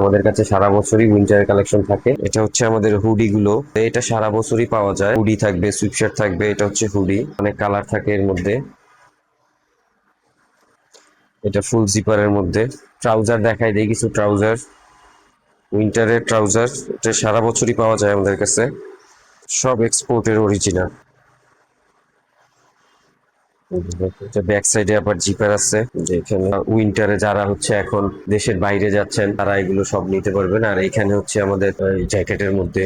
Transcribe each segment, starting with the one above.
আমাদের কাছে সারা বছরই উইন্টার কালেকশন থাকে। এটা হচ্ছে আমাদের হুডি গুলো, এটা সারা বছরই পাওয়া যায়। হুডি থাকবে, সুইপশার্ট থাকবে, এটা হচ্ছে হুডি, অনেক কালার থাকে এর মধ্যে। এটা ফুল জিপারের মধ্যে। ট্রাউজার দেখাই দেই, কিছু ট্রাউজার, উইন্টারের ট্রাউজার, এটা সারা বছরই পাওয়া যায় আমাদের কাছে, সব এক্সপোর্টের অরিজিনাল। এটা ব্যাক সাইডে আবার জিপার আছে, যে এখানে উইন্টারে যারা হচ্ছে এখন দেশের বাইরে যাচ্ছেন তারা এগুলো সব নিতে পারবেন। আর এখানে হচ্ছে আমাদের জ্যাকেটের মধ্যে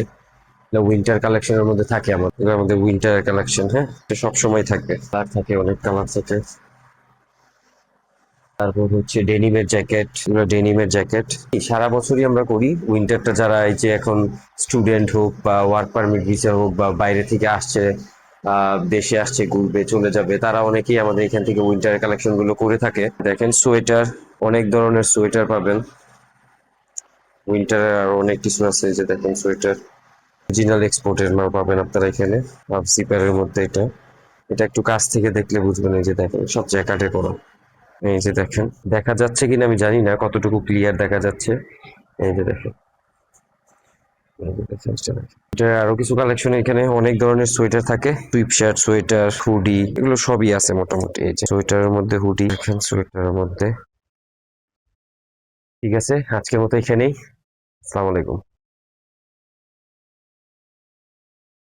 উইন্টার কালেকশনের মধ্যে থাকে আমাদের উইন্টার কালেকশন। হ্যাঁ, এটা সব সময় থাকবে, তার থাকে অনেক কালার থাকে। তারপর হচ্ছে ডেনিমের জ্যাকেট, এগুলো ডেনিমের জ্যাকেট সারা বছরই আমরা করি। উইন্টারটা যারা এই যে এখন স্টুডেন্ট হোক বা ওয়ার্ক পারমিট ভিসা হোক বা বাইরে থেকে আসছে, দেশে আসছে ঘুরবে চলে যাবে, তারা অনেকেই আমাদের এখান থেকে উইন্টার কালেকশন গুলো করে থাকে। দেখেন সোয়েটার, অনেক ধরনের সোয়েটার পাবেন। উইন্টারের আরো অনেক কিছু আছে, এই যে দেখেন সোয়েটার অরিজিনাল এক্সপোর্টের মাল পাবেন আপনারা এখানে। হাফ জিপারের মধ্যে এটা, এটা একটু কাছ থেকে দেখলে বুঝবেন। এই যে দেখেন সব জ্যাকেটে করা, এই যে দেখেন, দেখা যাচ্ছে কিনা আমি জানি না কতটুকু ক্লিয়ার দেখা যাচ্ছে। এই যে দেখেন, এই যে দেখেন, এটা আরো কিছু কালেকশন, এখানে অনেক ধরনের সোয়েটার থাকে, সুইপ শার্ট, সোয়েটার, হুডি, এগুলো সবই আছে মোটামুটি। এই যে সোয়েটারের মধ্যে হুডি দেখেন, সোয়েটারের মধ্যে। ঠিক আছে, আজকের মতো এখানেই। আসসালামু আলাইকুম।